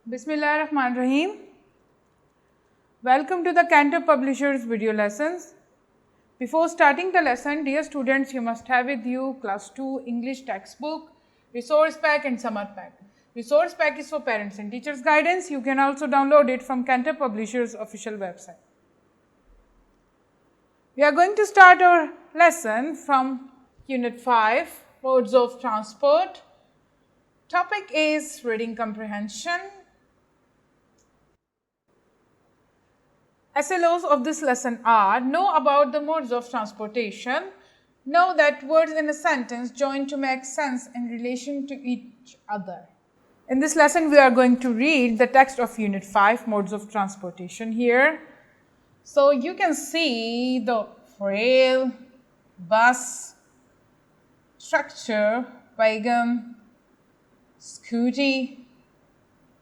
Bismillahirrahmanirrahim. Welcome to the Cantab Publishers video lessons. Before starting the lesson, dear students, you must have with you class 2 English textbook, resource pack and summer pack. Resource pack is for parents and teachers guidance. You can also download it from Cantab Publishers official website. We are going to start our lesson from Unit 5, Modes of Transport. Topic is reading comprehension. SLOs of this lesson are: know about the modes of transportation, know that words in a sentence join to make sense in relation to each other. In this lesson, we are going to read the text of Unit 5, Modes of Transportation here. So you can see the rail, bus, structure, wagon, scooty,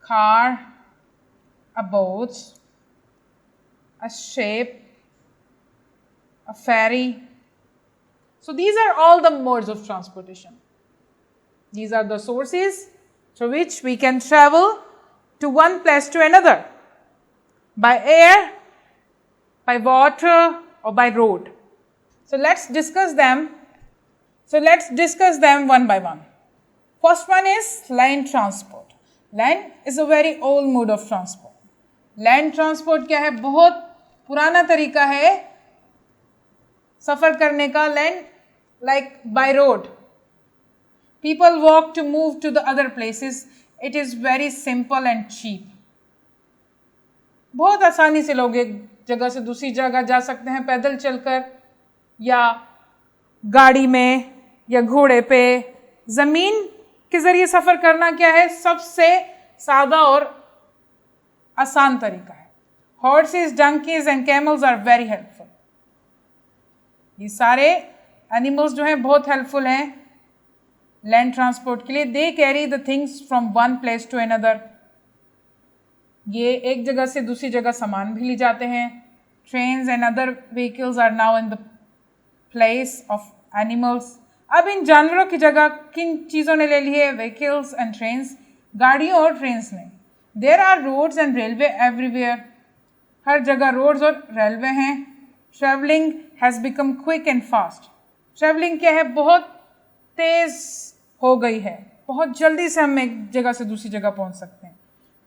car, a boat, a ship, a ferry. So these are all the modes of transportation. These are the sources through which we can travel to one place to another, by air, by water, or by road. So let's discuss them. One by one. First one is land transport. Land is a very old mode of transport. Land transport क्या है? बहुत पुराना तरीका है सफर करने का. Land like by road. People walk to move to the other places. It is very simple and cheap. बहुत आसानी से लोग एक जगह से दूसरी जगह जा सकते हैं पैदल चलकर, या गाड़ी में, या घोड़े पे. जमीन के जरिए सफर करना क्या है? सबसे सादा और आसान तरीका है. Horses, donkeys and camels are very helpful. ये सारे एनिमल्स जो हैं बहुत हेल्पफुल हैं लैंड ट्रांसपोर्ट के लिए. They carry the things from one place to another. ये एक जगह से दूसरी जगह सामान भी ले जाते हैं. Trains and other vehicles are now in the place of animals. अब इन जानवरों की जगह किन चीज़ों ने ले ली है? Vehicles and trains. गाड़ियों और ट्रेन्स ने. There are roads and railway everywhere. हर जगह रोड्स और रेलवे हैं. Travelling has become quick and fast. Travelling क्या है? बहुत तेज़ हो गई है. बहुत जल्दी से हम एक जगह से दूसरी जगह पहुंच सकते हैं.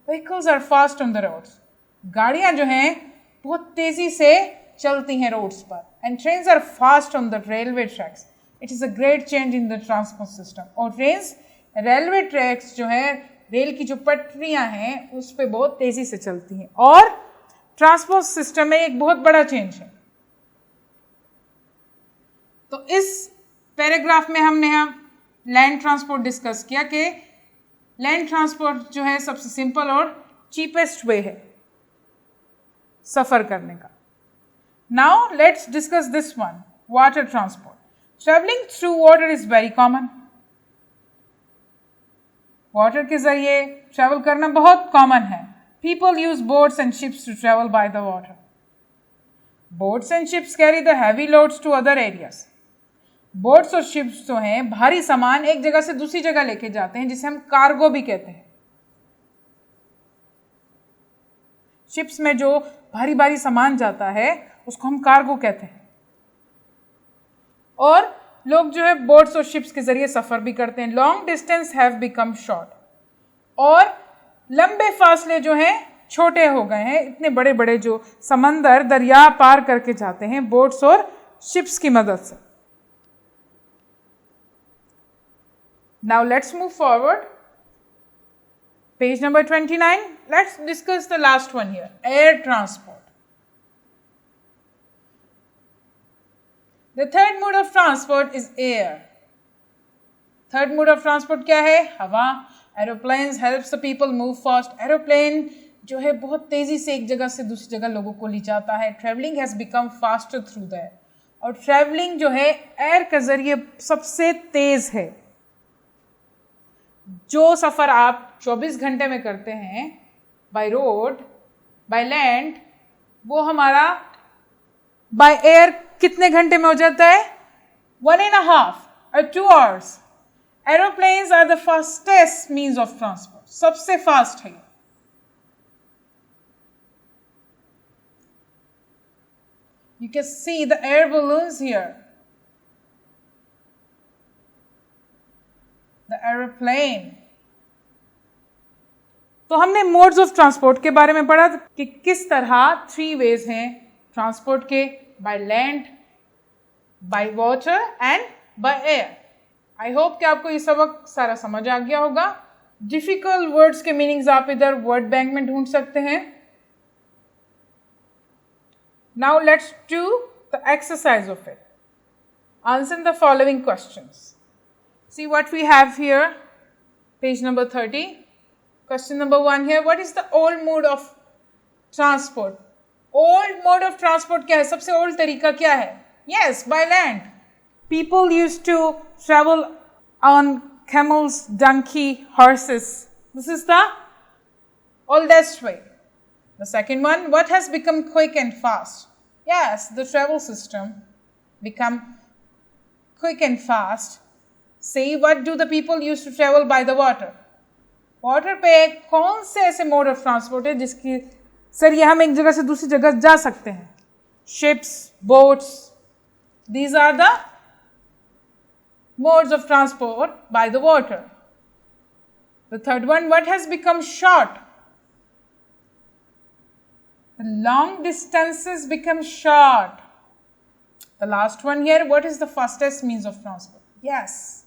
Vehicles are fast on the roads. गाड़ियां जो हैं बहुत तेज़ी से चलती हैं रोड्स पर. And trains are fast on the railway tracks. It is a great change in the transport system. और ट्रेन्स, रेलवे ट्रैक्स जो है, रेल की जो पटरियां हैं उस पर बहुत तेज़ी से चलती हैं. और ट्रांसपोर्ट सिस्टम में एक बहुत बड़ा चेंज है. तो इस पैराग्राफ में हमने लैंड ट्रांसपोर्ट डिस्कस किया कि लैंड ट्रांसपोर्ट जो है सबसे सिंपल और चीपेस्ट वे है सफ़र करने का. Now let's discuss this one, water transport. Travelling through water is very common. Water के जरिए ट्रैवल करना बहुत कॉमन है. People use boats and ships to travel by the water. Boats and ships carry the heavy loads to other areas. Boats और ships जो हैं भारी सामान एक जगह से दूसरी जगह लेके जाते हैं, जिसे हम कार्गो भी कहते हैं. शिप्स में जो भारी भारी सामान जाता है उसको हम कार्गो कहते हैं. और लोग जो है बोट्स और शिप्स के जरिए सफ़र भी करते हैं. Long distance have become short. और लंबे फासले जो हैं छोटे हो गए हैं. इतने बड़े बड़े जो समंदर, दरिया पार करके जाते हैं बोट्स और शिप्स की मदद से. Now let's move forward. Page number 29. Let's discuss the last one here, air transport. The third mode of transport is air. Third mode of transport क्या है? हवा. Aeroplanes helps the people move fast. Aeroplane जो है बहुत तेज़ी से एक जगह से दूसरी जगह लोगों को ले जाता है. Traveling has become faster through the air. और traveling जो है एयर के ज़रिए सबसे तेज़ है. जो सफ़र आप 24 घंटे में करते हैं बाय रोड, बाय लैंड, वो हमारा बाय एयर कितने घंटे में हो जाता है? 1.5 or 2 hours. Aeroplanes are the fastest means of transport. सबसे फास्ट है. You can see the air balloons here. The aeroplane. तो हमने मोड्स ऑफ ट्रांसपोर्ट के बारे में पढ़ा कि किस तरह 3 वेज हैं ट्रांसपोर्ट के, by land, by water and by air. I hope कि आपको ये सबक सारा समझ आ गया होगा. डिफिकल्ट वर्ड्स के मीनिंग्स आप इधर वर्ड बैंक में ढूंढ सकते हैं. Now let's do the exercise of it. Answer the following questions. See what we have here, page number 30. Question number 1 here, what is the old mode of transport? Old mode of transport क्या है? सबसे old तरीका क्या है? Yes, by land. People used to travel on camels, donkey, horses. This is the oldest way. The second one, what has become quick and fast? Yes, the travel system become quick and fast. See, what do the people used to travel by the water? Water पे कौन से ऐसे mode of transport है जिसकी जरिए हम एक जगह से दूसरी जगह जा सकते हैं? Ships, boats, these are the modes of transport by the water. The third one, what has become short? The long distances become short. The last one here, what is the fastest means of transport? Yes.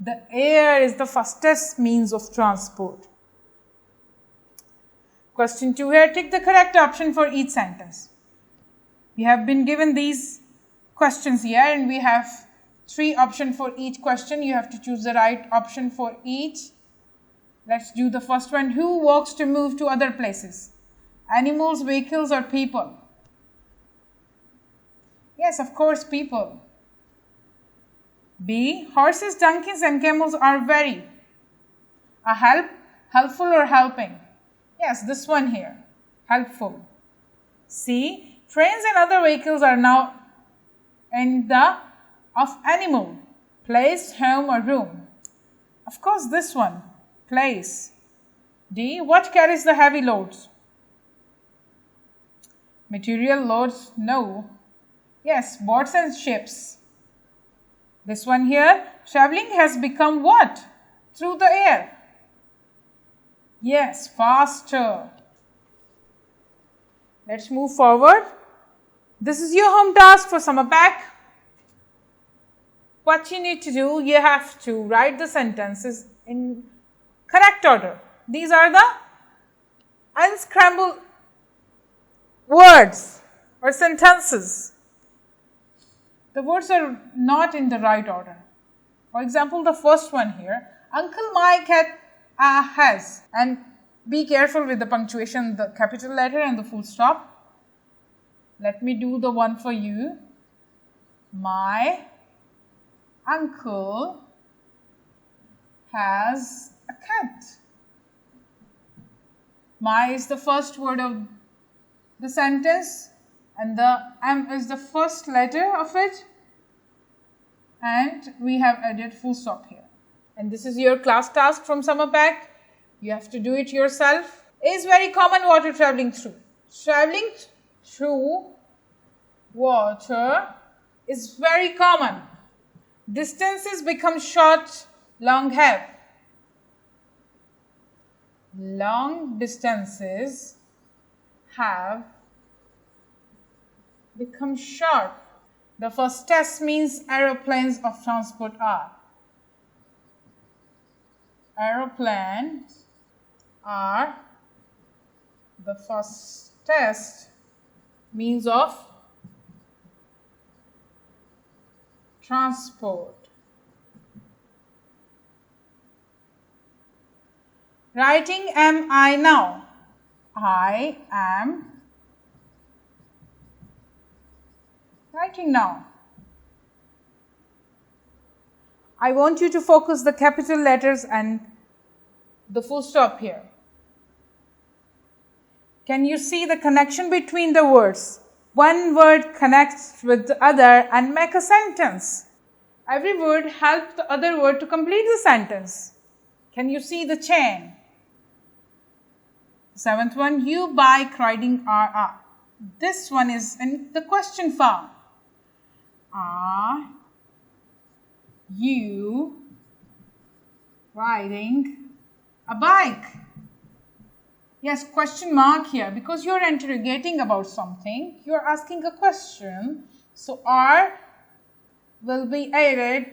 The air is the fastest means of transport. Question 2 here, tick the correct option for each sentence. We have been given these questions here and we have 3 options for each question. You have to choose the right option for each. Let's do the first one. Who walks to move to other places? Animals, vehicles or people? Yes, of course, people. B, horses, donkeys and camels are very helpful or helping? Yes, this one here, helpful. C, trains and other vehicles are now in the of animal, place, home or room. Of course, this one, place. D, what carries the heavy loads? Material loads? No. Yes, boats and ships. This one here, traveling has become what? Through the air. Yes, faster. Let's move forward. This is your home task for summer pack. What you need to do, you have to write the sentences in correct order. These are the unscrambled words or sentences. The words are not in the right order. For example, the first one here, Uncle Mike has, and be careful with the punctuation, the capital letter and the full stop. Let me do the one for you. My uncle has a cat. My is the first word of the sentence. And the M is the first letter of it, and we have added full stop here. And this is your class task from summer pack. You have to do it yourself. Is very common water traveling through. Traveling through water is very common. Distances become short, long have. Long distances have become short. The fastest means aeroplanes of transport are. Aeroplanes are the fastest means of transport. Writing am I now. I am writing now. I want you to focus the capital letters and the full stop here. Can you see the connection between the words? One word connects with the other and make a sentence. Every word helps the other word to complete the sentence. Can you see the chain? 7th one, you bike riding are up. This one is in the question form. Are you riding a bike? Yes, question mark here because you're interrogating about something. You're asking a question. So are will be added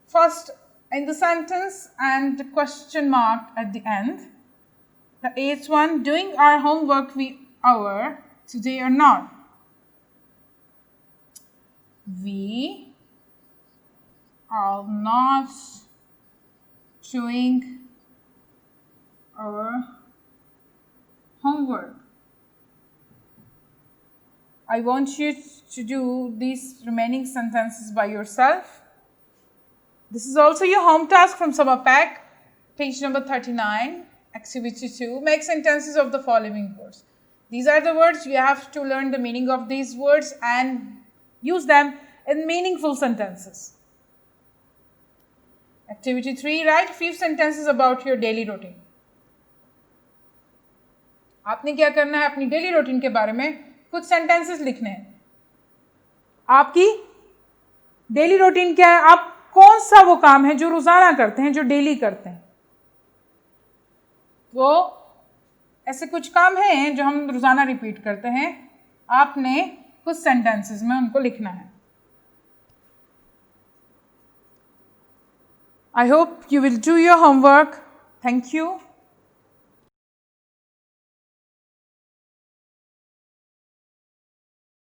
first in the sentence and the question mark at the end. The eighth one, doing our homework today or not. We are not doing our homework. I want you to do these remaining sentences by yourself. This is also your home task from summer pack, page number 39, activity 2. Make sentences of the following words. These are the words. You have to learn the meaning of these words and use them in meaningful sentences. Activity 3, write few sentences about your daily routine. आपने क्या करना है, अपनी daily routine के बारे में कुछ sentences लिखने हैं. आपकी डेली रूटीन क्या है, आप कौन सा वो काम है जो रोजाना करते हैं, जो डेली करते हैं. वो ऐसे कुछ काम हैं जो हम रोजाना रिपीट करते हैं. आपने कुछ सेंटेंसेस में उनको लिखना है. I hope you will do your homework. Thank you.